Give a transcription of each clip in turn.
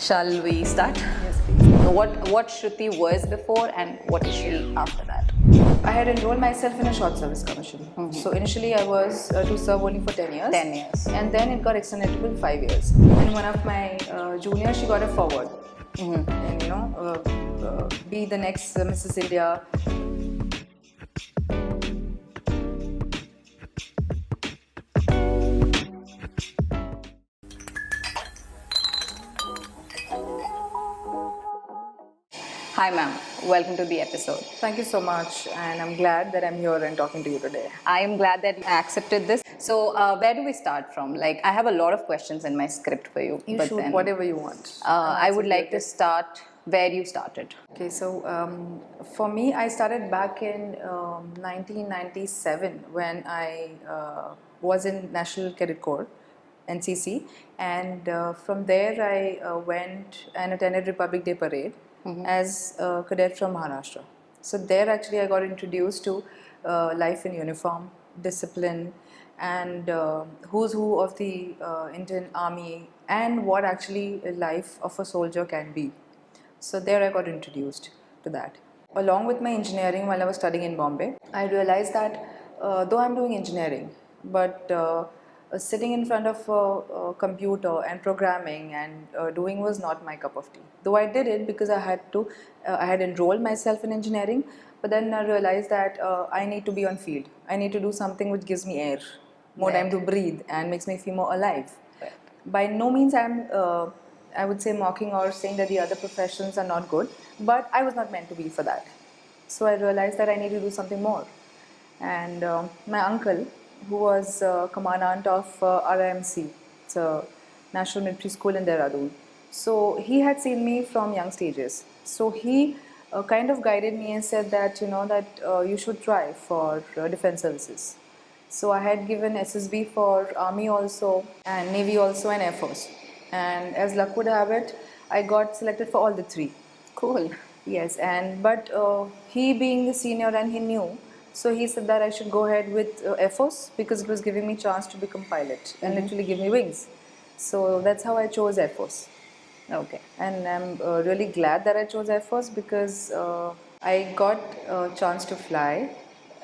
Shall we start? Yes, please. What Shruti was before and what is she after that? I had enrolled myself in a short service commission. So initially I was to serve only for 10 years. 10 years. And then it got extended to 5 years. And one of my juniors, she got a forward. And be the next Mrs. India. Hi ma'am, welcome to the episode. Thank you so much, and I'm glad that I'm here and talking to you today. I am glad that you accepted this. So where do we start from? Like I have a lot of questions in my script for you. You but shoot then, whatever you want. I would like to start where you started. Okay, so for me, I started back in 1997 when I was in National Cadet Corps, NCC, and from there I went and attended Republic Day Parade as a cadet from Maharashtra. So there actually I got introduced to life in uniform, discipline, and who's who of the Indian Army and what actually a life of a soldier can be. So there I got introduced to that. Along with my engineering while I was studying in Bombay, I realized that though I'm doing engineering, but sitting in front of a computer and programming and doing was not my cup of tea. Though I did it because I had enrolled myself in engineering, but then I realized that I need to be on field. I need to do something which gives me air, more time to breathe and makes me feel more alive. By no means I would say mocking or saying that the other professions are not good, but I was not meant to be for that. So I realized that I need to do something more. And my uncle, who was commandant of RIMC, it's a National Military School in Dehradun. So he had seen me from young stages. So he kind of guided me and said that you should try for defense services. So I had given SSB for Army also and Navy also and Air Force. And as luck would have it, I got selected for all the three. Cool. Yes, but he being the senior and he knew, so he said that I should go ahead with Air Force because it was giving me chance to become pilot and literally give me wings. So that's how I chose Air Force. Okay. And I'm really glad that I chose Air Force because I got a chance to fly.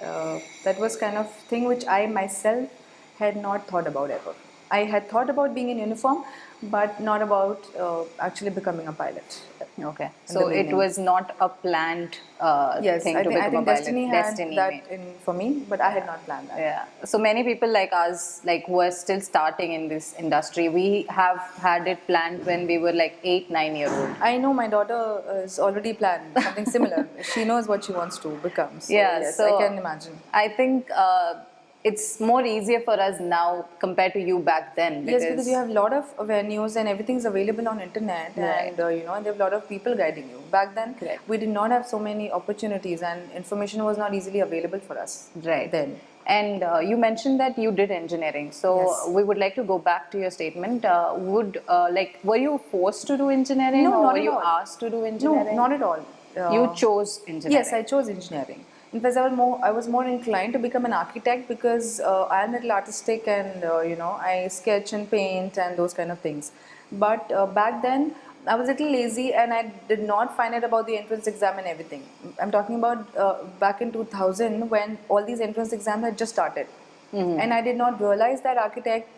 That was kind of thing which I myself had not thought about ever. I had thought about being in uniform, but not about actually becoming a pilot. Okay. In So the it beginning. was not a planned Yes, thing I to think, become I think a pilot. destiny had that in for me, but I had not planned that. Yeah. So many people like us, like who are still starting in this industry, we have had it planned when we were like 8, 9 year old. I know my daughter has already planned something similar. She knows what she wants to become. So Yeah, yes, so I can imagine. I think it's more easier for us now compared to you back then. Yes, because you have a lot of venues and everything's available on internet, Right. and there are a lot of people guiding you. Back then, Correct. we did not have so many opportunities, and information was not easily available for us. Right. Then. And you mentioned that you did engineering. So Yes. we would like to go back to your statement. Were you forced to do engineering No, or not were at you all. asked to do engineering? No, not at all. You chose engineering. Yes, I chose engineering. In fact, I was more inclined to become an architect because I am a little artistic and I sketch and paint and those kind of things. But back then, I was a little lazy and I did not find out about the entrance exam and everything. I'm talking about back in 2000 when all these entrance exams had just started. And I did not realize that architect,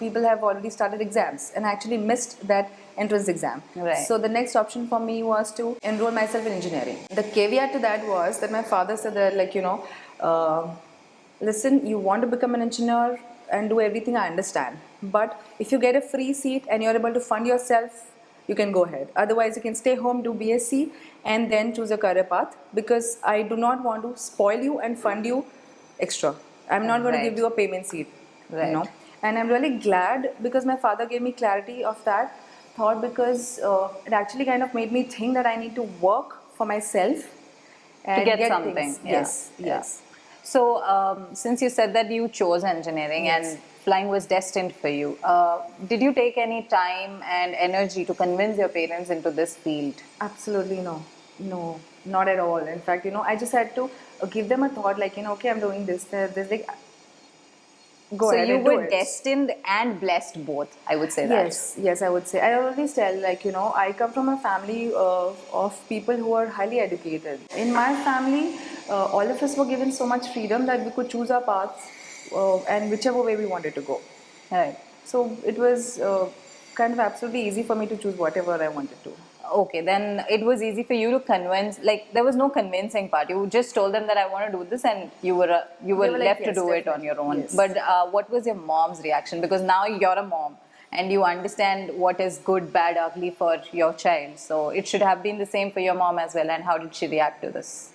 people have already started exams and I actually missed that entrance exam. Right. So the next option for me was to enroll myself in engineering. The caveat to that was that my father said that listen, you want to become an engineer and do everything, I understand. But if you get a free seat and you're able to fund yourself, you can go ahead. Otherwise, you can stay home, do BSc, and then choose a career path because I do not want to spoil you and fund you extra. I'm not going to Right. give you a payment seat. Right. And I'm really glad because my father gave me clarity of that thought because it actually kind of made me think that I need to work for myself and To get something. things. Yeah. Yes, Yeah. yes. So, since you said that you chose engineering Yes. and flying was destined for you, did you take any time and energy to convince your parents into this field? Absolutely no. No, not at all. In fact, I just had to give them a thought like, okay, I'm doing this. There's like go So ahead you and do were it. destined and blessed both, I would say that. Yes, I would say. I always tell, like, I come from a family of people who are highly educated. In my family, all of us were given so much freedom that we could choose our paths and whichever way we wanted to go. Right. So it was kind of absolutely easy for me to choose whatever I wanted to. Okay, then it was easy for you to convince. Like there was no convincing part. You just told them that I want to do this, and you were They were like, left to yes, do it on definitely. your own. Yes. But what was your mom's reaction? Because now you're a mom and you understand what is good, bad, ugly for your child. So it should have been the same for your mom as well. And how did she react to this?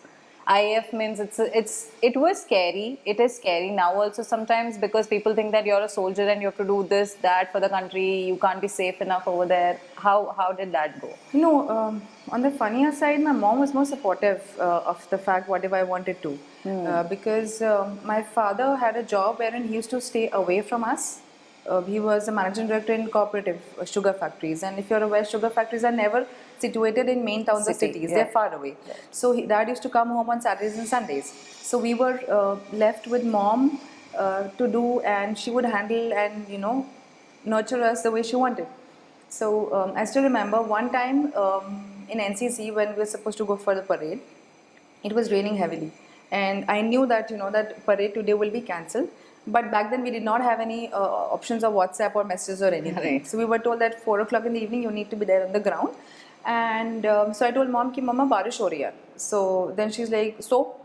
IF means it was scary. It is scary now also sometimes because people think that you're a soldier and you have to do this that for the country. You can't be safe enough over there. How did that go? On the funnier side, my mom was more supportive of the fact whatever I wanted to, because my father had a job wherein he used to stay away from us. He was a managing director in cooperative sugar factories, and if you're aware, sugar factories are never situated in main towns or City, cities; yeah. they're far away. So dad used to come home on Saturdays and Sundays. So we were left with mom to do, and she would handle and nurture us the way she wanted. So I still remember one time in NCC when we were supposed to go for the parade, it was raining heavily, and I knew that that parade today will be cancelled. But back then we did not have any options of WhatsApp or messages or anything. Right. So we were told that 4 o'clock in the evening you need to be there on the ground, and so I told mom ki mama barish ho rahi hai. So then she's like so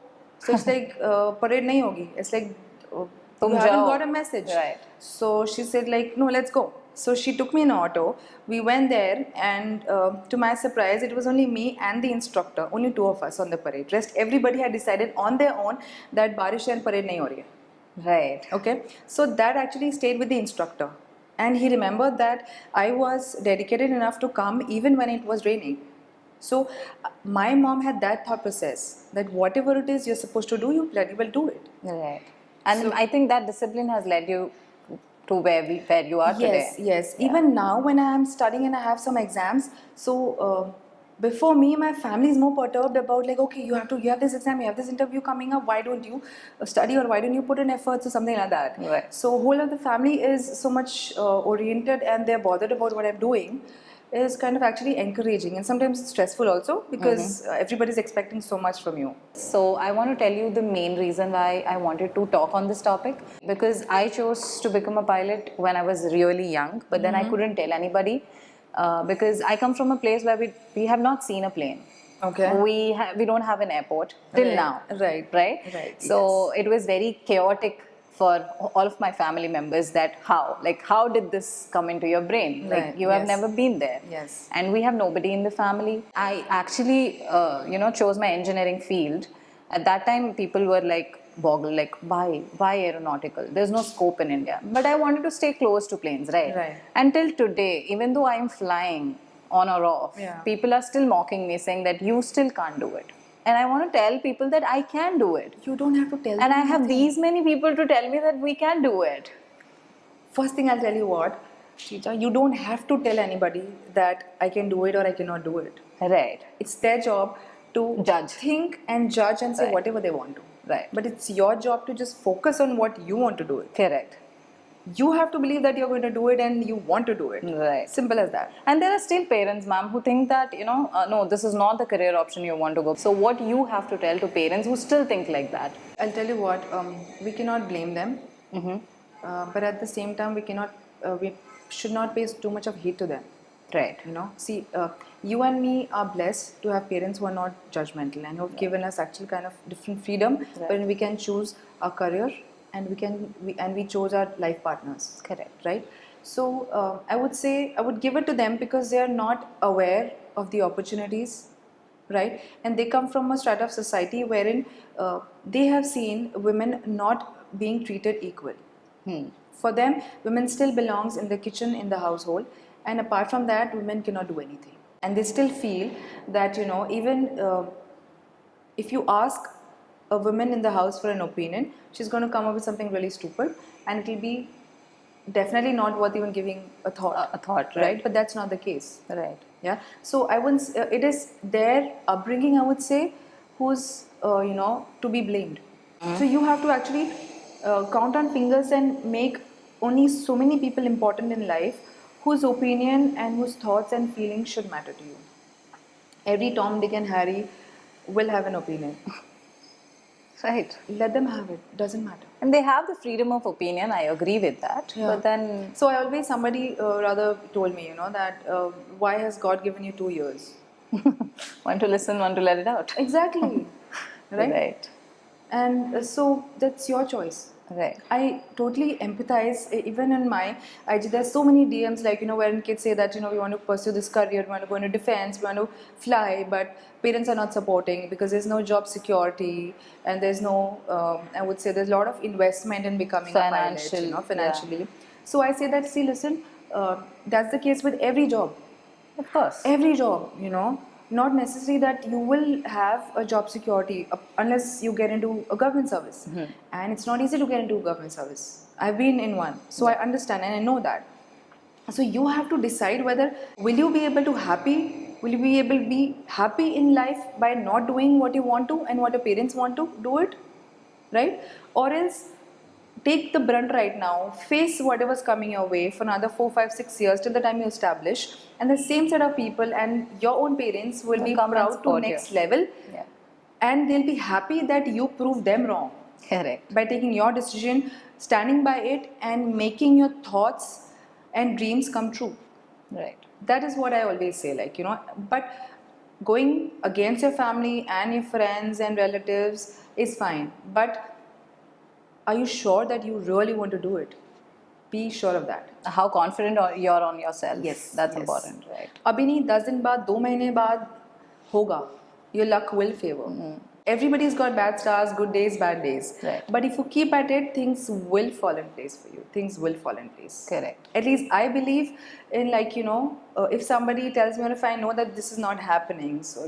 it's like parade nahi hogi. It's like Tum you haven't jao. got a message. Right. So she said like, no, let's go. So she took me in an auto. We went there, and to my surprise, it was only me and the instructor, only two of us on the parade. Rest everybody had decided on their own that barish and parade nahi ho rahi hai. Right. Okay, so that actually stayed with the instructor, and he remembered that I was dedicated enough to come even when it was raining. So my mom had that thought process that whatever it is you're supposed to do, you bloody well do it. Right. And So- I think that discipline has led you to where you are Yes, today. yes. Yeah. Even now, when I am studying and I have some exams, so before me, my family is more perturbed about like, okay, you have this exam, you have this interview coming up. Why don't you study, or why don't you put in efforts or something like that? Right. So whole of the family is so much oriented, and they're bothered about what I'm doing. Is kind of actually encouraging, and sometimes it's stressful also because everybody's expecting so much from you. So I want to tell you the main reason why I wanted to talk on this topic, because I chose to become a pilot when I was really young, but then I couldn't tell anybody because I come from a place where we have not seen a plane. Okay. We don't have an airport till Right, now. right, Right. right, So it was very chaotic for all of my family members that how did this come into your brain? Like Right, you have yes. never been there. Yes. And we have nobody in the family. I actually chose my engineering field. At that time people were like boggled, like why aeronautical? There's no scope in India. But I wanted to stay close to planes, right? Right. Until today, even though I'm flying on or off, Yeah. people are still mocking me, saying that you still can't do it. And I want to tell people that I can do it. You don't have to tell And them I have anything. these many people to tell me that we can do it. First thing I'll tell you what, Chicha, you don't have to tell anybody that I can do it or I cannot do it. Right. It's their job to Judge. think and judge and say Right. whatever they want to. Right. But it's your job to just focus on what you want to do it. Correct. You have to believe that you're going to do it and you want to do it. Right. Simple as that. And there are still parents, ma'am, who think that, no, this is not the career option you want to go. So what you have to tell to parents who still think like that? I'll tell you what, we cannot blame them. But at the same time, we should not pay too much of heed to them. Right. See, you and me are blessed to have parents who are not judgmental and who have given us actual kind of different freedom, when we can choose our career and we chose our life partners. Correct. Right. So I would give it to them because they are not aware of the opportunities, right? And they come from a strata of society wherein they have seen women not being treated equal. For them, women still belongs in the kitchen, in the household, and apart from that, women cannot do anything. And they still feel that even if you ask a woman in the house for an opinion, she's going to come up with something really stupid, and it will be definitely not worth even giving a thought. A thought, right? right. But that's not the case. Right. Yeah. So I wouldn't. It is their upbringing, I would say, who's to be blamed. So you have to actually count on fingers and make only so many people important in life whose opinion and whose thoughts and feelings should matter to you. Every Tom, Dick, and Harry will have an opinion. Right. Let them have it. Doesn't matter. And they have the freedom of opinion. I agree with that. Yeah. But then, So I always somebody rather told me, that why has God given you 2 years? one to listen, one to let it out. Exactly. Right. Right. And so that's your choice. Right. I totally empathize. Even in my IG, there's so many DMs like wherein kids say that we want to pursue this career, we want to go into defense, we want to fly, but parents are not supporting because there's no job security and there's no. I would say there's a lot of investment in becoming a pilot, financially. So I say that listen, that's the case with every job. Of course. Every job, not necessary that you will have a job security unless you get into a government service. And it's not easy to get into a government service. I've been in one, so I understand and I know that. So you have to decide whether will you be able to be happy in life by not doing what you want to and what your parents want to do it, right? Or else take the brunt right now, face whatever's coming your way for another 4, 5, 6 years till the time you establish, and the same set of people and your own parents will be proud to next level, and they'll be happy that you proved them wrong. Correct. By taking your decision, standing by it, and making your thoughts and dreams come true. Right. That is what I always say, but going against your family and your friends and relatives is fine, but are you sure that you really want to do it? Be sure of that. How confident you're on yourself. Yes. That's important, right? Abhi nahi, 10 दिन बाद, 2 महीने बाद होगा. Your luck will favor. Everybody's got bad stars, good days, bad days. Right. But if you keep at it, things will fall in place for you. Things will fall in place. Correct. At least I believe in if somebody tells me or if I know that this is not happening, so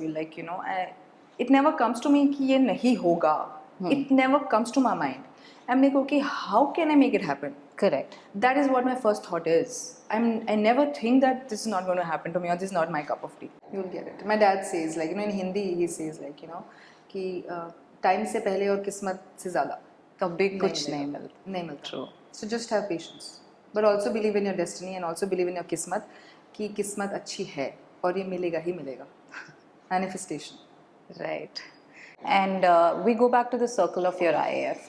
it never comes to me कि ये नहीं होगा. It never comes to my mind. I'm like, okay, how can I make it happen? Correct. That is what my first thought is. I never think that this is not going to happen to me or this is not my cup of tea. You'll get it. My dad says, in Hindi, he says, कि time से पहले और किस्मत से ज़्यादा कभी कुछ नहीं मिलता. True. So just have patience. But also believe in your destiny and also believe in your kismat कि किस्मत अच्छी है और ये मिलेगा ही मिलेगा. Manifestation. Right. And we go back to the circle of your IAF.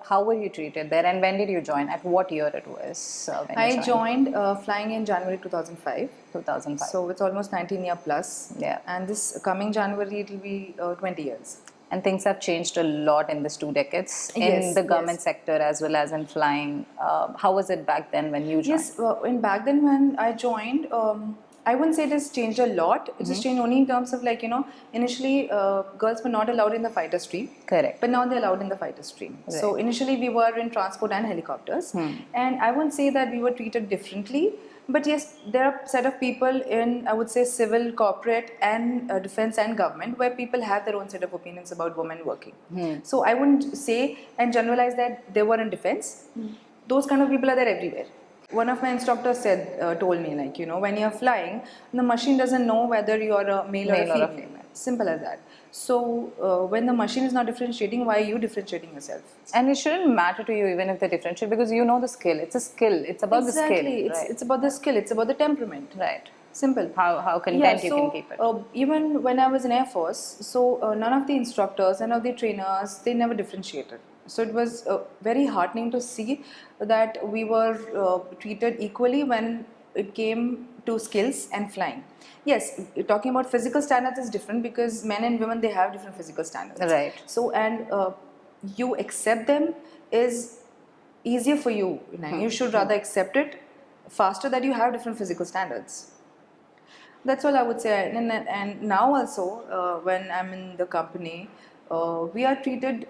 How were you treated there, and when did you join? At what year it was? I joined flying in January 2005. 2005. So it's almost 19 year plus. Yeah. And this coming January it will be 20 years. And things have changed a lot in these 2 decades in the government sector as well as in flying. How was it back then when you joined? Yes, back then when I joined, I wouldn't say it has changed a lot. It has changed only in terms of initially girls were not allowed in the fighter stream. Correct. But now they're allowed in the fighter stream. Right. So initially we were in transport and helicopters. And I wouldn't say that we were treated differently. But yes, there are a set of people in, I would say, civil, corporate and defense and government where people have their own set of opinions about women working. So I wouldn't say and generalize that they were in defense. Those kind of people are there everywhere. One of my instructors told me, when you're flying, the machine doesn't know whether you're a male or a female. Simple as that. So when the machine is not differentiating, why are you differentiating yourself? And it shouldn't matter to you even if they differentiate, because you know the skill. It's a skill. It's about the skill. Exactly. It's about the skill. It's about the temperament. Right. Simple. How content you can keep it. Even when I was in Air Force, so none of the instructors, none of the trainers, they never differentiated. So it was very heartening to see that we were treated equally when it came to skills and flying. Yes, talking about physical standards is different because men and women, they have different physical standards. Right. So, and you accept them is easier for you. You should rather accept it faster that you have different physical standards. That's all I would say. And now also, when I'm in the company, we are treated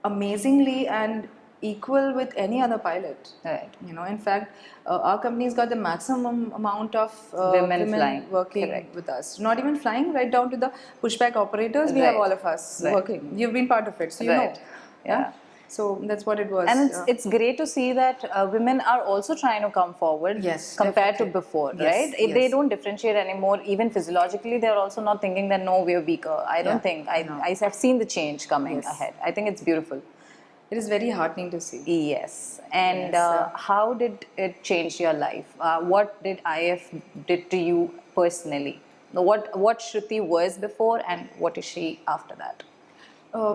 amazingly and equal with any other pilot. Right. In fact, our company's got the maximum amount of women flying. working with us. Not even flying, right down to the pushback operators. We have all of us working. You've been part of it, so you know. Yeah. So that's what it was. And it's great to see that women are also trying to come forward compared to before, right? They don't differentiate anymore. Even physiologically, they're also not thinking that, no, we're weaker. I don't think. I have seen the change coming ahead. I think it's beautiful. It is very heartening to see. Yes. And Yes, how did it change your life? What did IF did to you personally? What Shruti was before and what is she after that?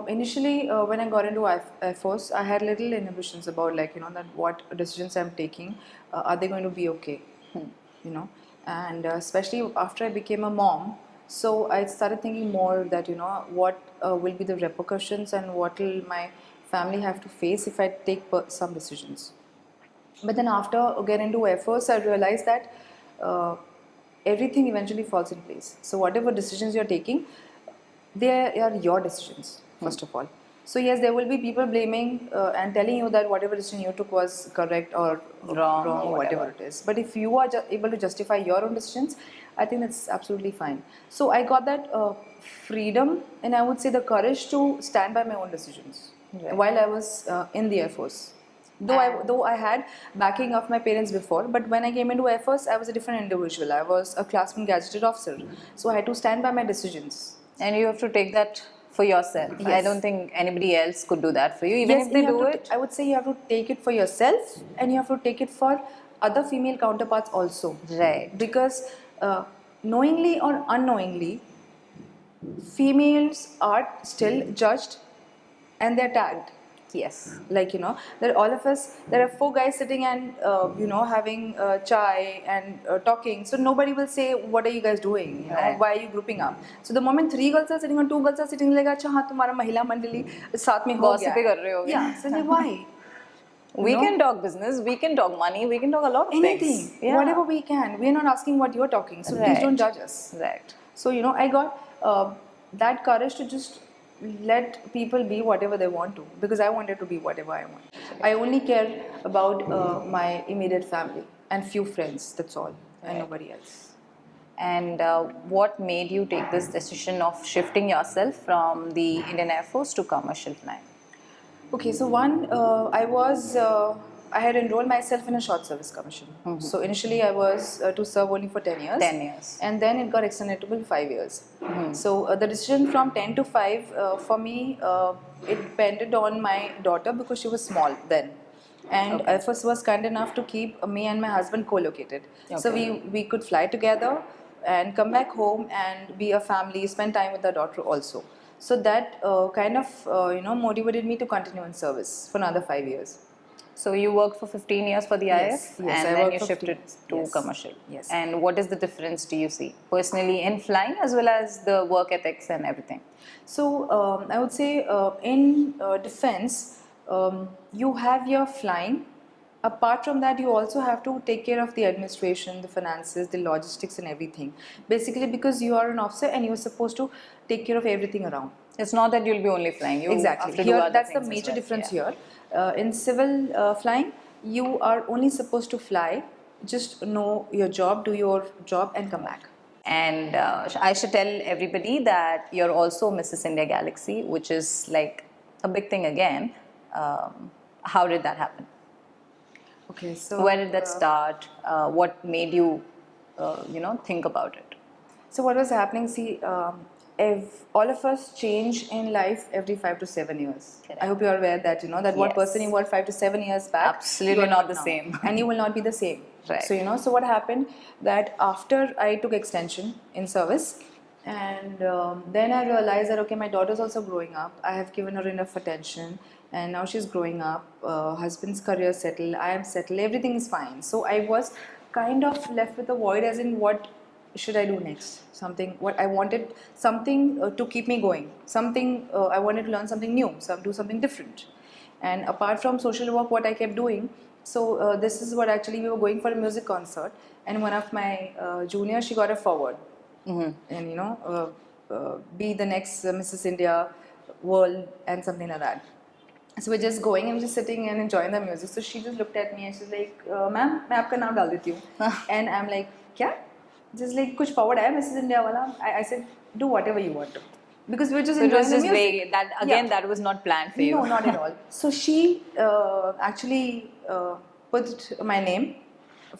Initially, when I got into Air Force, I had little inhibitions about, like, that what decisions I'm taking, are they going to be okay? You know, and especially after I became a mom, so I started thinking more that, what will be the repercussions and what will my family have to face if I take some decisions. But then after getting into Air Force, I realized that uh, everything eventually falls in place. So whatever decisions you're taking, they are your decisions, first of all. So yes, there will be people blaming and telling you that whatever decision you took was correct or Wrong wrong or or whatever whatever. it is. But if you are able to justify your own decisions, I think that's absolutely fine. So I got that freedom, and I would say the courage to stand by my own decisions Right. while I was in the Air Force. Though I had backing of my parents before, but when I came into Air Force, I was a different individual. I was a classroom gadgeted officer, so I had to stand by my decisions. And you have to take that for yourself. I Yes. don't think anybody else could do that for you, even if And they you have do to it. I would say you have to take it for yourself, and you have to take it for other female counterparts also. Right. Because knowingly or unknowingly, females are still judged and they're tagged. Yes. Like, there all of us, there are four guys sitting and having chai and talking, so nobody will say what are you guys doing, Right. why are you grouping up. So the moment three girls are sitting or two girls are sitting, like, acha ha tumhara mahila mandali साथ में हो Gossip गया ही है. कर रहे होगे. Yeah, so like, why? We can talk business, we can talk money, we can talk a lot of Anything, things. Yeah. whatever we can. We're not asking what you're talking, so please don't judge us. Right. So, I got that courage to just let people be whatever they want to, because I wanted to be whatever I want. I only care about my immediate family and few friends, that's all, and Right. nobody else. And what made you take this decision of shifting yourself from the Indian Air Force to commercial flying? Okay, so I had enrolled myself in a short service commission. So initially I was to serve only for 10 years. 10 years. And then it got extended to 5 years. So the decision from 10 to 5, for me, it depended on my daughter because she was small then. And Okay. FS was kind enough to keep me and my husband co-located. So Okay. we could fly together and come back home and be a family, spend time with the daughter also. So that kind of motivated me to continue in service for another 5 years. So you worked for 15 years for the Yes, IF, yes, I and then worked you for 15 shifted years. to Yes. commercial. Yes. And what is the difference do you see personally in flying as well as the work ethics and everything? So I would say in defense, you have your flying. Apart from that, you also have to take care of the administration, the finances, the logistics, and everything. Basically, because you are an officer and you're supposed to take care of everything around. It's not that you'll be only flying. You Exactly. have to do Here, other that's the things as major well. difference Yeah. here. In civil flying, you are only supposed to fly. Just know your job, do your job, and come back. And I should tell everybody that you're also Mrs. India Galaxy, which is like a big thing again. How did that happen? Okay, so Where did that start? What made you, think about it? So what was happening? See, if all of us change in life every 5 to 7 years. Correct. I hope you are aware that that what Yes. person you were 5 to 7 years back, Absolutely you are not the now. same. And you will not be the same. Right. So so what happened that after I took extension in service, and then I realized that okay, my daughter's also growing up. I have given her enough attention, and now she's growing up. Husband's career settled. I am settled. Everything is fine. So I was kind of left with a void, as in what should I do next? Something what I wanted, something to keep me going. Something I wanted to learn something new, do something different. And apart from social work, what I kept doing. So this is what actually we were going for a music concert, and one of my juniors, she got a forward, and be the next Mrs. India world and something like that. So we're just going and just sitting and enjoying the music. So she just looked at me and she's like, "Ma'am, मैं आपका नाम डाल देती हूँ." And I'm like, "क्या?" Just like कुछ forward है Mrs. India वाला. I said, "Do whatever you want to," because we're just So it enjoying was the just music. vague. That again, Yeah. that was not planned for you. No, not at all. So she actually put my name,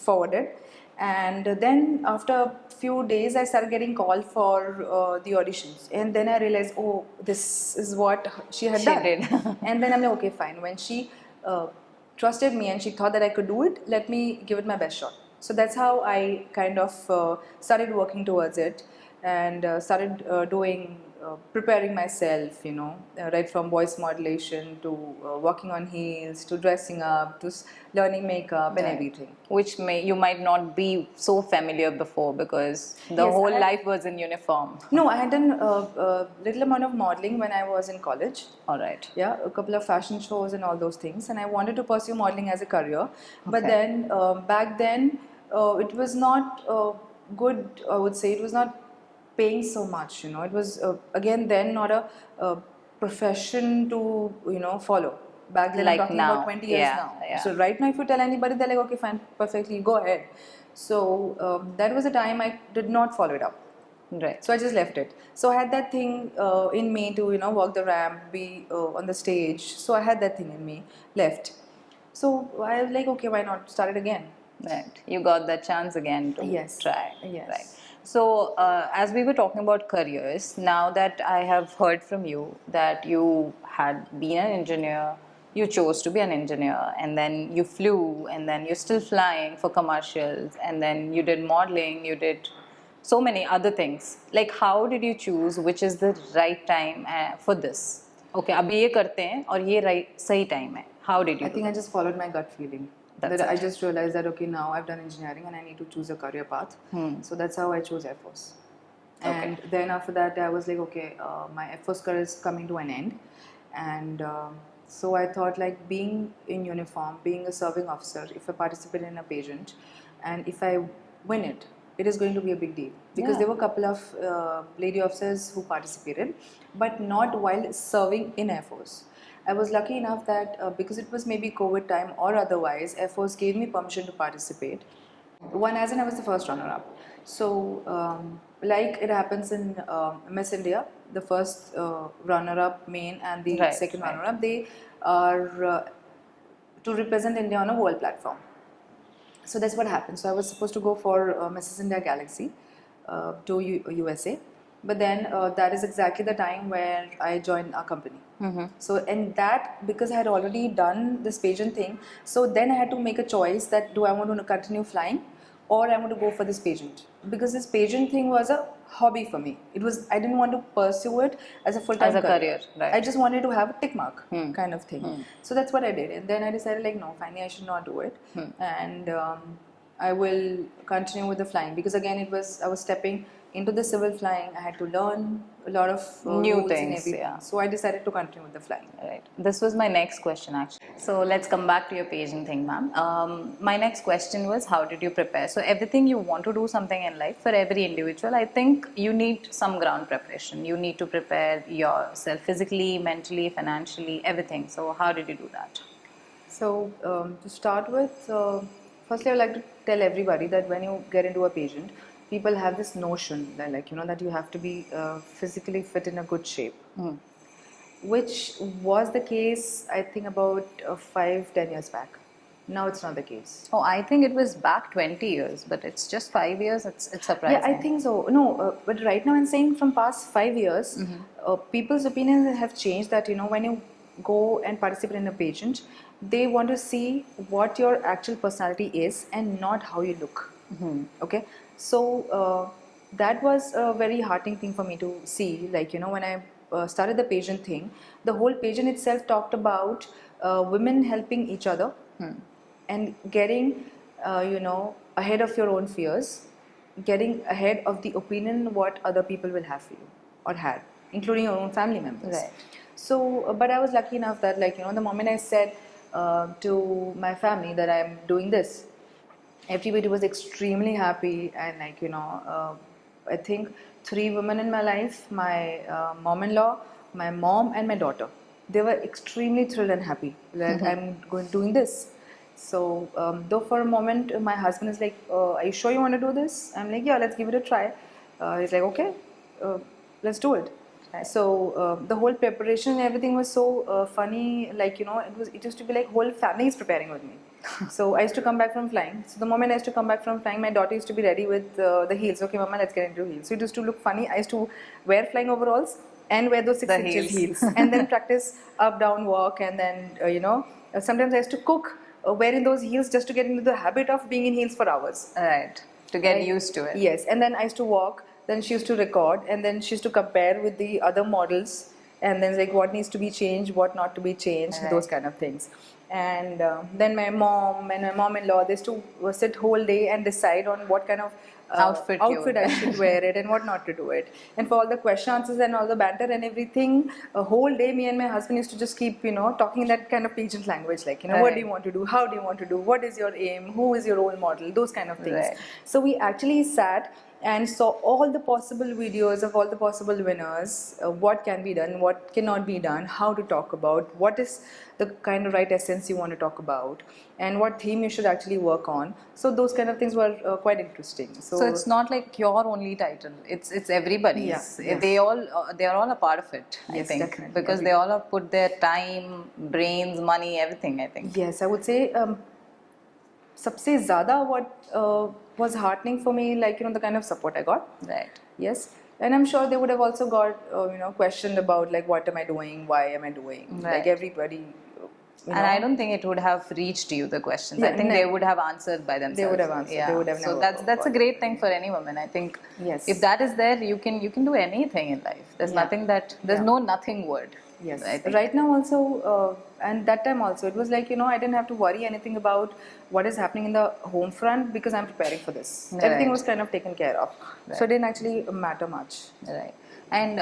forwarded, And then after a few days, I started getting called for the auditions, and then I realized, oh, this is what she had She done. did. And then I'm like, okay, fine. When she trusted me and she thought that I could do it, let me give it my best shot. So that's how I kind of started working towards it, and started doing preparing myself, right from voice modulation to working on heels to dressing up to learning makeup and Right. everything. Which you might not be so familiar before because the Yes, whole I- life was in uniform. No, I had done a little amount of modeling when I was in college. All right. Yeah, a couple of fashion shows and all those things, and I wanted to pursue modeling as a career. But Okay. then back then, it was not good. I would say it was not paying so much. It was again then not a profession to follow. Back then, I'm Like talking about now. 20 years Yeah, now. yeah. So right now, if you tell anybody, they're like, okay, fine, perfectly, go ahead. So that was a time I did not follow it up. Right. So I just left it. So I had that thing in me to walk the ramp, be on the stage. So I had that thing in me left. So I was like, okay, why not start it again? Right. You got that chance again to Yes. try. Yes. Right. So, as we were talking about careers, now that I have heard from you that you had been an engineer, you chose to be an engineer, and then you flew, and then you're still flying for commercials, and then you did modeling, you did so many other things. Like, how did you choose which is the right time for this? Okay, अभी ये करते हैं और ये right सही time है. How did you I do think I that? just followed my gut feeling. That's That I it. just realized that okay, now I've done engineering and I need to choose a career path. So that's how I chose Air Force. And then after that, I was like, okay, my Air Force career is coming to an end, and so I thought like being in uniform, being a serving officer, if I participate in a pageant, and if I win it, it is going to be a big deal because Yeah. there were a couple of lady officers who participated, but not while serving in Air Force. I was lucky enough that because it was maybe COVID time or otherwise, Air Force gave me permission to participate. One as in I was the first runner-up. So, like it happens in Miss India, the first runner-up main and the Right, second right. runner-up, they are to represent India on a world platform. So that's what happened. So I was supposed to go for Mrs. India Galaxy to USA, but then that is exactly the time where I joined our company. So and that because I had already done this pageant thing, so then I had to make a choice that do I want to continue flying or I want to go for this pageant because this pageant thing was a hobby for me. It was I didn't want to pursue it as a full-time As a career, right. I just wanted to have a tick mark kind of thing. So that's what I did, and then I decided like no, finally I should not do it, and I will continue with the flying because again it was I was stepping into the civil flying. I had to learn a lot of New rules things, and everything. yeah. So I decided to continue with the flying. Right. This was my next question actually. So let's come back to your pageant thing, ma'am. My next question was how did you prepare? So everything you want to do something in life for every individual, I think you need some ground preparation. You need to prepare yourself physically, mentally, financially, everything. So how did you do that? So to start with, firstly, I would like to tell everybody that when you get into a pageant, people have this notion that that you have to be physically fit in a good shape, which was the case I think about 5-10 years back. Now it's not the case. Oh, I think it was back 20 years, but it's just 5 years. It's surprising. Yeah, I think so. No, but right now I'm saying from past 5 years, people's opinions have changed. That when you go and participate in a pageant, they want to see what your actual personality is and not how you look. Okay, so that was a very heartening thing for me to see. Like when I started the pageant thing, the whole pageant itself talked about women helping each other and getting ahead of your own fears, getting ahead of the opinion what other people will have for you or had, including your own family members. Right. So but I was lucky enough that the moment I said to my family that I'm doing this, everybody was extremely happy. And I think 3 women in my life, my mom-in-law, my mom and my daughter, they were extremely thrilled and happy that I'm going doing this. So though for a moment my husband is like, are you sure you want to do this? I'm like, yeah, let's give it a try. He's like, okay, let's do it. So the whole preparation and everything was so funny. Like, you know, it used to be like whole family is preparing with me. So I used to come back from flying. So the moment I used to come back from flying, my daughter used to be ready with the heels. Okay, mama, let's get into heels. So it used to look funny. I used to wear flying overalls and wear those 6 The inches heels. heels, and then practice up down walk, and then sometimes I used to cook wearing those heels just to get into the habit of being in heels for hours. Right. To get Right? used to it. Yes, and then I used to walk. Then she used to record, and then she used to compare with the other models, and then like what needs to be changed, what not to be changed, Right. those kind of things. And then my mom and my mom-in-law, they used to sit whole day and decide on what kind of Outfit you would I wear. should wear it and what not to do it. And for all the question answers and all the banter and everything, a whole day me and my husband used to just keep talking in that kind of pigeon language, like what do you Right. want to do, how do you want to do, what is your aim, who is your role model, those kind of things. Right. So we actually sat and saw all the possible videos of all the possible winners, what can be done, what cannot be done, how to talk about, what is the kind of right essence you want to talk about, and what theme you should actually work on. So those kind of things were quite interesting. So it's not like your only title. It's everybody's. Yeah, yes. They are all a part of it. I Yes, think definitely. because they all have put their time, brains, money, everything. I think. Yes, I would say सबसे ज़्यादा what was heartening for me, like the kind of support I got. Right. Yes, and I'm sure they would have also got questioned about like what am I doing, why am I doing, like Right. everybody. And I don't think it would have reached you the questions. Yeah, I think no. they would have answered by themselves. would have answered. Yeah. They would have so never that's a got great thing for any woman. I think. Yes. If that is there, you can do anything in life. There's Yeah. nothing that there's Yeah. no nothing word. Yes, I think. right now also, and that time also, it was like I didn't have to worry anything about what is happening in the home front because I'm preparing for this. Everything Right. was kind of taken care of, so it didn't actually matter much. Right. And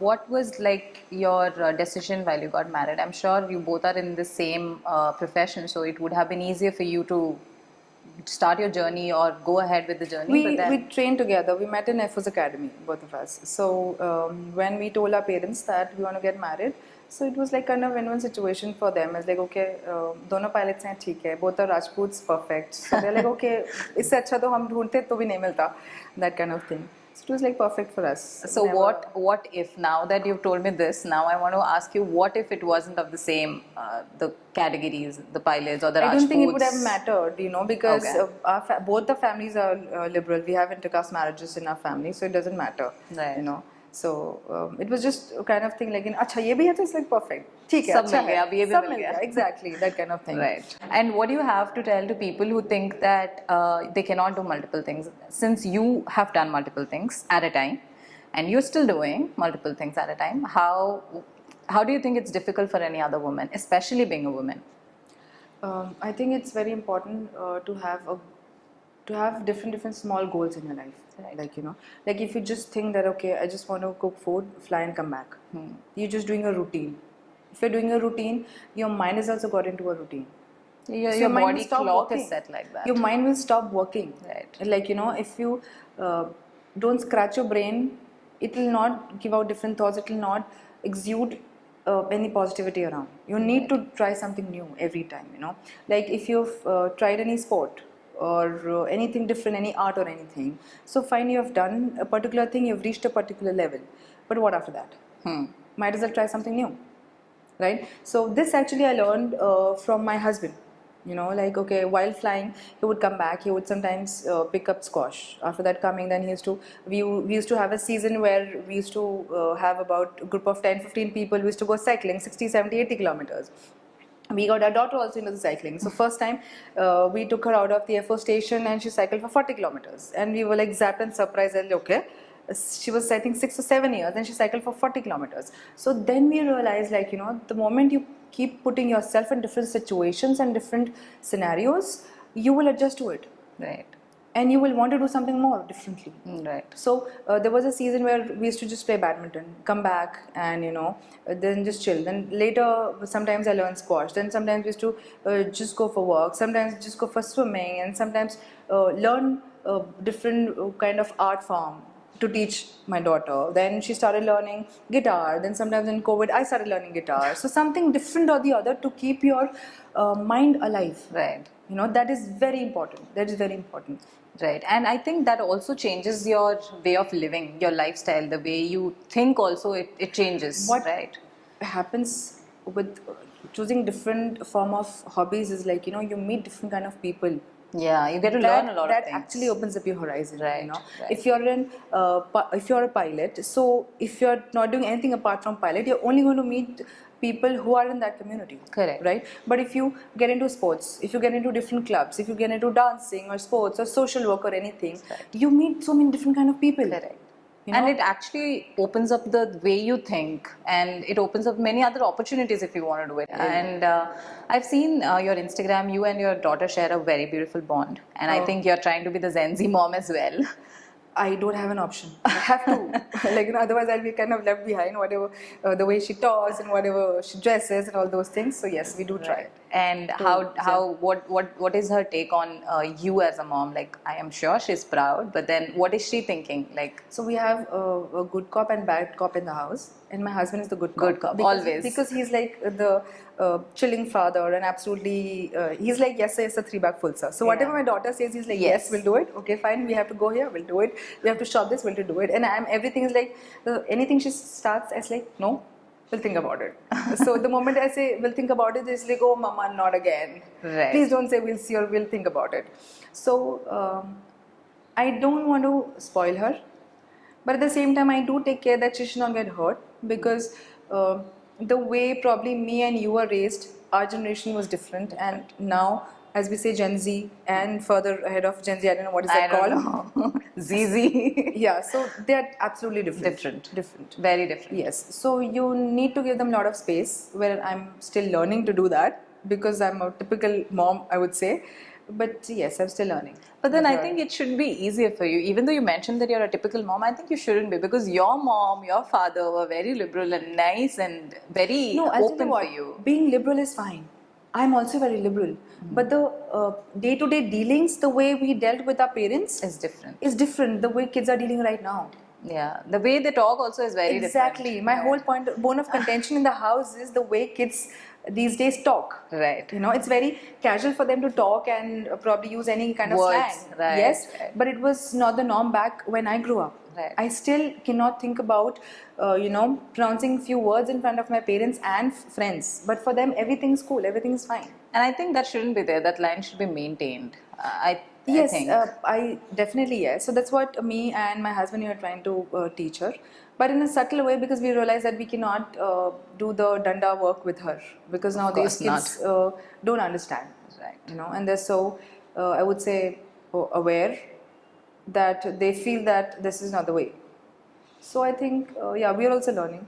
what was like your decision while you got married? I'm sure you both are in the same profession, so it would have been easier for you to start your journey or go ahead with the journey. But then, We trained together. We met in FOS Academy, both of us. So when we told our parents that we want to get married, so it was like kind of win-win situation for them. It's like okay, दोनों pilots हैं ठीक है, both are Rajputs, perfect. So they're like okay, इससे अच्छा तो हम ढूंढते तो भी नहीं मिलता, that kind of thing. So it was like perfect for us. so Never- what if now that you've told me this, now I want to ask you, what if it wasn't of the same the categories, the pilots or the I don't think it would have Rajputs? mattered, because Okay. both the families are liberal. We have intercaste marriages in our family, so it doesn't matter. Right. So it was just kind of thing like, अच्छा ये भी है तो it's like perfect. ठीक है, सब अच्छा मिल गया, है, अब ये भी सब मिल मिल गया. गया. Exactly, that kind of thing. Right. And what do you have to tell to people who think that they cannot do multiple things? Since you have done multiple things at a time, and you're still doing multiple things at a time, how do you think it's difficult for any other woman, especially being a woman? I think it's very important to have different small goals in your life. Right. Like like if you just think that okay, I just want to cook food, fly and come back. You're just doing a routine. If you're doing a routine, your mind has also got into a routine. Your, So your mind will body stop clock working. is set like that. Your mind will stop working. Right. Like if you don't scratch your brain, it will not give out different thoughts. It will not exude any positivity around. You need to try something new every time. Like if you've tried any sport or anything different, any art or anything. So fine, you have done a particular thing. You've reached a particular level. But what after that? Might as well try something new. Right? So this actually I learned from my husband. Like okay, while flying, he would come back. He would sometimes pick up squash. After that, coming, then we used to have a season where we used to have about a group of 10-15 people. We used to go cycling 60, 70, 80 kilometers. We got our daughter also into the cycling. So first time we took her out of the FO station and she cycled for 40 kilometers. And we were like zapped and surprised and okay. She was I think 6 or 7 years and she cycled for 40 kilometers. So then we realized like the moment you keep putting yourself in different situations and different scenarios, you will adjust to it. Right. And you will want to do something more differently. Right. So there was a season where we used to just play badminton, come back and then just chill. Then later sometimes I learned squash. Then sometimes we used to just go for walk. Sometimes just go for swimming and sometimes learn different kind of art form. to teach my daughter. Then she started learning guitar. Then sometimes in COVID, I started learning guitar. So something different or the other to keep your mind alive. Right. You know, that is very important. That is very important. Right. And I think that also changes your way of living, your lifestyle, the way you think also, it changes. What right. happens with choosing different form of hobbies is like, you know, you meet different kind of people. Yeah, you get to that, learn a lot that of things. actually opens up your horizon. Right, You know, right. if you're if you're a pilot, so if you're not doing anything apart from pilot, you're only going to meet people who are in that community. Correct. Right. But if you get into sports, if you get into different clubs, if you get into dancing or sports or social work or anything, Right. you meet so many different kind of people. Correct. You And know? it actually opens up the way you think, and it opens up many other opportunities if you want to do it. And I've seen your Instagram, you and your daughter share a very beautiful bond. And I Oh. think you're trying to be the Gen Z mom as well. I don't have an option. I have to. Like, you know, otherwise I'll be kind of left behind, whatever, the way she talks and whatever she dresses and all those things. So yes, we do try. Right. And what is her take on you as a mom? Like, I am sure she's proud, but then what is she thinking? Like, So we have a good cop and bad cop in the house, and my husband is the good cop. Good cop, always. Because he's like the chilling father, and absolutely, he's like yes sir, yes sir, 3 bag full sir. So whatever Yeah. my daughter says, he's like Yes. yes, we'll do it. Okay, fine, we have to go here, we'll do it. We have to shop this, we'll do it. And everything is like anything she starts, it's like no. We'll think about it. So the moment I say we'll think about it, it's like, oh, mama, not again. Right. Please don't say we'll see or we'll think about it. So I don't want to spoil her, but at the same time, I do take care that she should not get hurt because the way probably me and you were raised, our generation was different, and now, as we say, Gen Z and further ahead of Gen Z, I don't know what is that I called. don't know. ZZ. Yeah, so they are absolutely different. Different. Very different. Yes, so you need to give them a lot of space. Where I'm still learning to do that because I'm a typical mom, I would say. But yes, I'm still learning. But then I think it should be easier for you. Even though you mentioned that you're a typical mom, I think you shouldn't be because your mom, your father were very liberal and nice and very No, I'll tell open you what, for you. being liberal is fine. I'm also very liberal. But the day-to-day dealings, the way we dealt with our parents It's different. is different. The way kids are dealing right now. Yeah. The way they talk also is very Exactly. different. My whole bone of contention in the house is the way kids these days talk. Right. You know, it's very casual for them to talk and probably use any kind of Words, slang. right, Yes, right. but it was not the norm back when I grew up. Right. I still cannot think about, pronouncing few words in front of my parents and friends. But for them, everything's cool, everything's fine. And I think that shouldn't be there. That line should be maintained. I Yes, think. I definitely yes. So that's what me and my husband are trying to teach her, but in a subtle way because we realize that we cannot do the danda work with her because nowadays course kids don't understand, Right. you know, and they're so I would say aware that they feel that this is not the way. So I think yeah, we are also learning.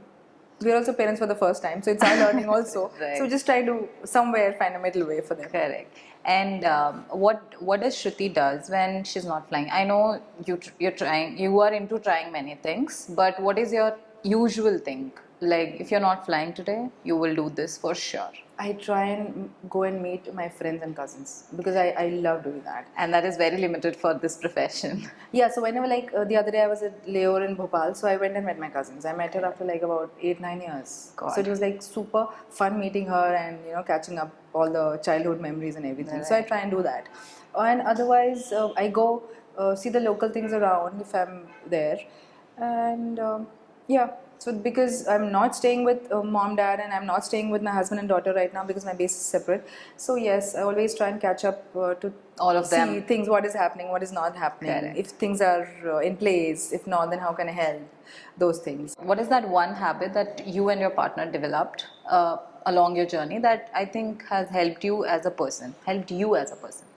We are also parents for the first time, so it's our learning also. Right. So just try to somewhere find a middle way for them. Correct. And what does Shruti does when she's not flying? I know you're trying. You are into trying many things, but what is your usual thing? Like if you're not flying today, you will do this for sure. I try and go and meet my friends and cousins because I love doing that. And that is very limited for this profession. Yeah, so whenever like the other day I was at Leor in Bhopal, so I went and met my cousins. I met her after like about 8-9 years. God. So it was like super fun meeting her and catching up all the childhood memories and everything. So I try and do that. And otherwise I go see the local things around if I'm there. And yeah. So because I'm not staying with mom, dad, and I'm not staying with my husband and daughter right now because my base is separate. So yes, I always try and catch up to All of see them. things, what is happening, what is not happening. Correct. If things are in place, if not, then how can I help? Those things. What is that one habit that you and your partner developed along your journey that I think has helped you as a person? Helped you as a person?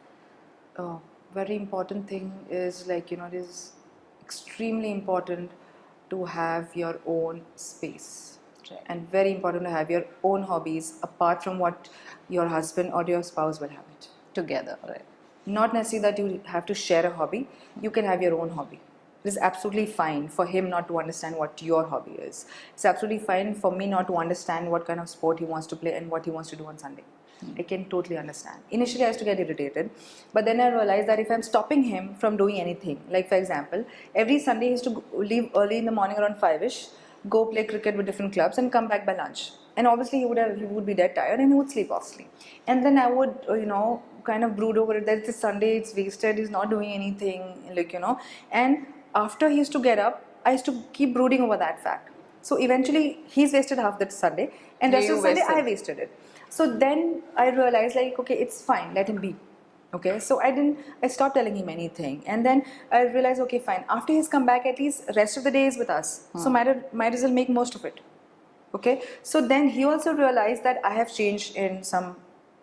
Very important thing is like it is extremely important to have your own space. Right. And very important to have your own hobbies apart from what your husband or your spouse will have it. Together, right? Not necessarily that you have to share a hobby, you can have your own hobby. It is absolutely fine for him not to understand what your hobby is. It's absolutely fine for me not to understand what kind of sport he wants to play and what he wants to do on Sunday. I can totally understand. Initially, I used to get irritated, but then I realized that if I'm stopping him from doing anything, like for example, every Sunday he used to leave early in the morning around 5ish, go play cricket with different clubs, and come back by lunch. And obviously, he would be dead tired, and he would sleep off sleep. And then I would, kind of brood over it that it's Sunday, it's wasted, he's not doing anything, And after he used to get up, I used to keep brooding over that fact. So eventually, he's wasted half that Sunday, and rest of the Sunday, I wasted it. So then I realized, like, okay, it's fine, let him be. Okay, so I stopped telling him anything, and then I realized, okay, fine. After he's come back, at least rest of the day is with us. So might as well make most of it. Okay, so then he also realized that I have changed in some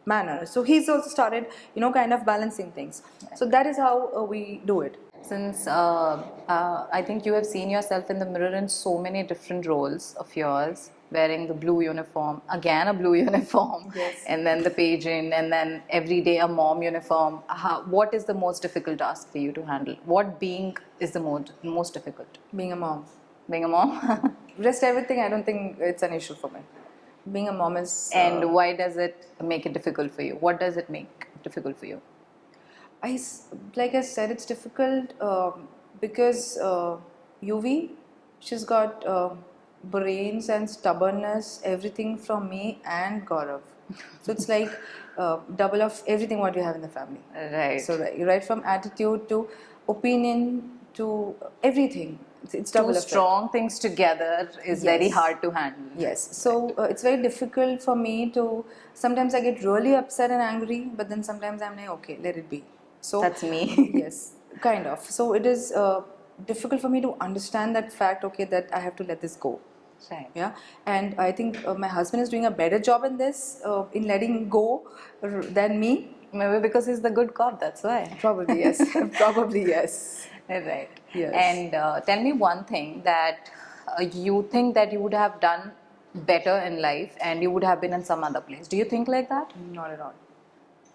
manner. So he's also started, kind of balancing things. So that is how we do it. Since I think you have seen yourself in the mirror in so many different roles of yours, wearing the blue uniform, again a blue uniform, Yes. and then the pageant, and then every day a mom uniform. What is the most difficult task for you to handle? What being is the most difficult? Being a mom. Being a mom? Rest everything, I don't think it's an issue for me. Being a mom is. And why does it make it difficult for you? What does it make difficult for you? Like I said, it's difficult because UV, she's got brains and stubbornness, everything from me and Gaurav. So it's like double of everything what you have in the family. Right. So right from attitude to opinion to everything. It's double Two effect. strong things together is very Yes. hard to handle. Yes, so it's very difficult for me to. Sometimes I get really upset and angry, but then sometimes I'm like, okay, let it be. So That's me. Yes, kind of. So it is difficult for me to understand that fact. Okay, that I have to let this go. Right. Yeah, and I think my husband is doing a better job in this, in letting go than me. Maybe because he's the good cop, that's why. Probably yes. Probably yes. Right. Yes. And tell me one thing that you think that you would have done better in life and you would have been in some other place. Do you think like that? Not at all.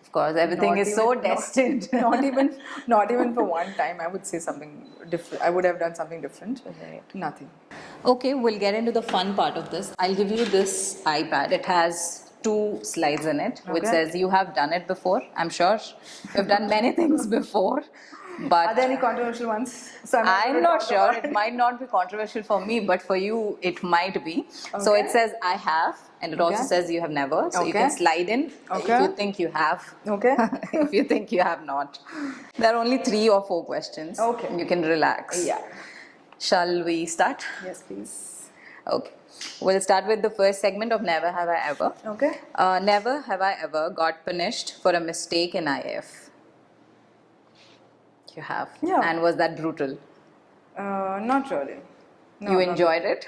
Of course, everything Not is so even- destined. Not even for one time. I would say something different. I would have done something different. Right. Nothing. Okay, we'll get into the fun part of this. I'll give you this iPad. It has 2 slides in it, which Okay. says you have done it before. I'm sure you've done many things before, but Are there any controversial ones? So I'm not sure. It might not be controversial for me, but for you, it might be. So Okay. it says I have, and it also Okay. says you have never. So you Okay. can slide in if Okay. you think you have. Okay. If you think you have not. There are only 3 or 4 questions. Okay. You can relax. Yeah. Shall we start? Yes, please. Okay. We'll start with the first segment of Never Have I Ever. Okay. Never have I ever got punished for a mistake in IF. You have. Yeah. And was that brutal? Not really. No, You not enjoyed it?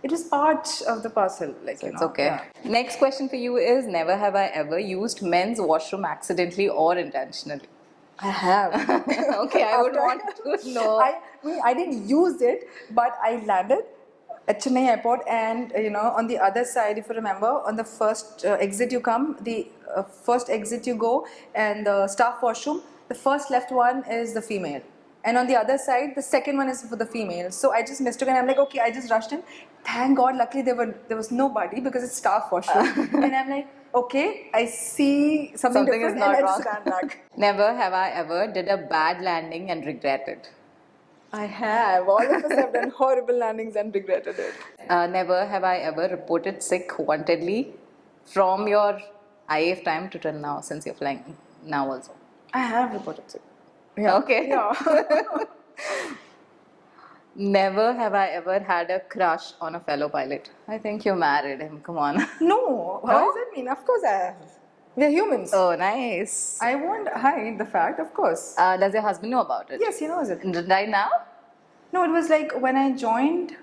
It was part of the parcel, like It's okay. Next question for you is never have I ever used men's washroom accidentally or intentionally. I have. Okay, I would After- want to know. I didn't use it, but I landed at Chennai airport, and on the other side, if you remember, on the first exit you come, the first exit you go, and the staff washroom, the first left one is the female. And on the other side, the second one is for the female. So I just mistook, and I'm like, okay, I just rushed in. Thank God, luckily there was nobody because it's staff washroom. And I'm like, okay, I see something Something is different, not and I wrong. just ran back. Never have I ever did a bad landing and regret it. I have. All of us have done horrible landings and regretted it. Never have I ever reported sick wantedly from your IF time to till now, since you're flying now also. I have reported sick. Okay. Yeah. Never have I ever had a crush on a fellow pilot. I think you married him. Come on. No. How does that mean? Of course I have. We're humans. Oh, nice. I won't hide the fact, of course. Does your husband know about it? Yes, he knows it. Right now? No, it was like when I joined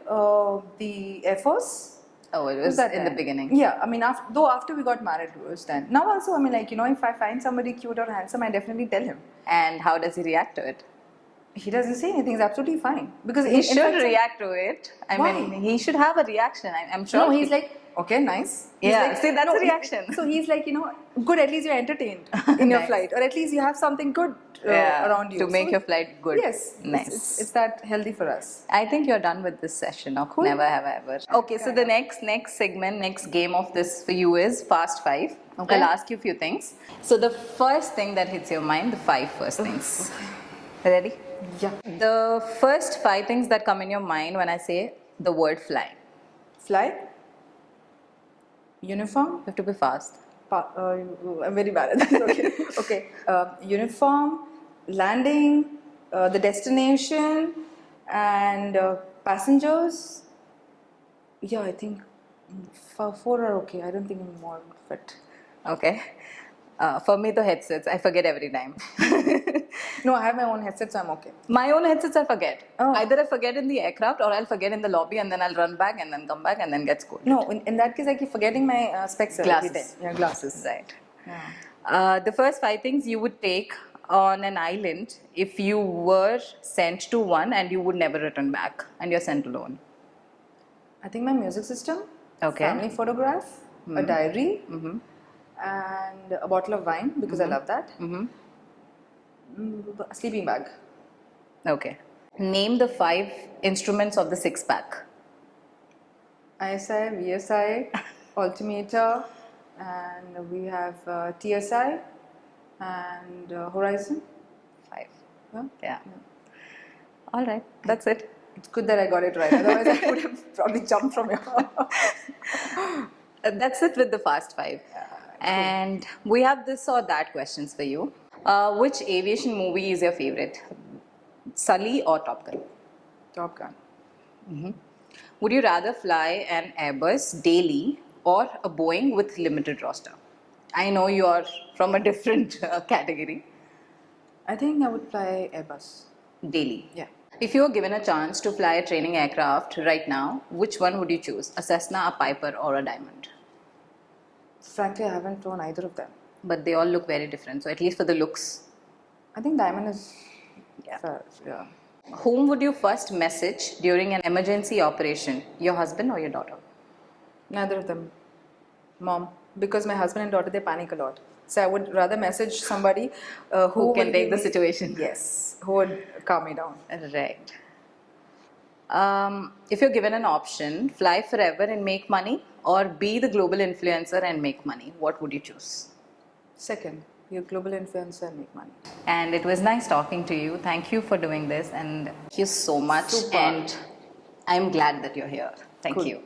the Air Force. Oh, it was that in the time. beginning. Yeah, I mean, after we got married, it was then. Now also, I mean, like, if I find somebody cute or handsome, I definitely tell him. And how does he react to it? He doesn't say anything. He's absolutely fine. Because He in should fact, react to it. I Why? mean, he should have a reaction. I'm sure. No, he's like, okay, nice. He's Yeah, like, see, that's a he- reaction. So he's like, good, at least you're entertained in your Nice. flight. Or at least you have something good around you. to make So your flight good. Yes, Nice. it's that healthy for us. I think you're done with this session of Never Have I Ever. Okay, so the next segment, next game of this for you is Fast Five. Okay. I'll ask you a few things. So the first thing that hits your mind, the five first things. Ready? Yeah. The first five things that come in your mind when I say the word fly. Fly. Uniform. You have to be fast. I'm very bad at that. Okay. Okay. Uniform, landing, the destination, and passengers. Yeah, I think four are okay. I don't think more would fit. Okay. For me, the headsets, I forget every time. No, I have my own headset, so I'm okay. My own headsets, I forget. Oh. Either I forget in the aircraft or I'll forget in the lobby and then I'll run back and then come back and then get scolded. No, in that case, I keep forgetting my specs every Glasses. day. Yeah, glasses. Right. Yeah. The first five things you would take on an island if you were sent to one and you would never return back and you're sent alone. I think my music system, Okay. family photograph, a diary, and a bottle of wine because I love that. A sleeping bag. Okay. Name the five instruments of the six pack. ISI, VSI, altimeter, and we have TSI and Horizon. Five. Yeah. Yeah. All right. That's it. It's good that I got it right. Otherwise, I would have probably jumped from here. That's it with the fast five. And we have this or that questions for you. Which aviation movie is your favorite? Sully or Top Gun? Top Gun. Would you rather fly an Airbus daily or a Boeing with limited roster? I know you're from a different category. I think I would fly Airbus. Daily. Yeah. If you were given a chance to fly a training aircraft right now, which one would you choose? A Cessna, a Piper, or a Diamond? Frankly, I haven't flown either of them. But they all look very different. So at least for the looks. I think Diamond is Yeah. fair. Yeah. Whom would you first message during an emergency operation? Your husband or your daughter? Neither of them. Mom. Because my husband and daughter, they panic a lot. So I would rather message somebody Who can will take give the me- situation? Yes. Who would calm me down. Right. If you're given an option, fly forever and make money, or be the global influencer and make money, what would you choose? Second, be a global influencer and make money. And it was nice talking to you. Thank you for doing this, and thank you so much. Super. And I'm glad that you're here. Thank Cool. you.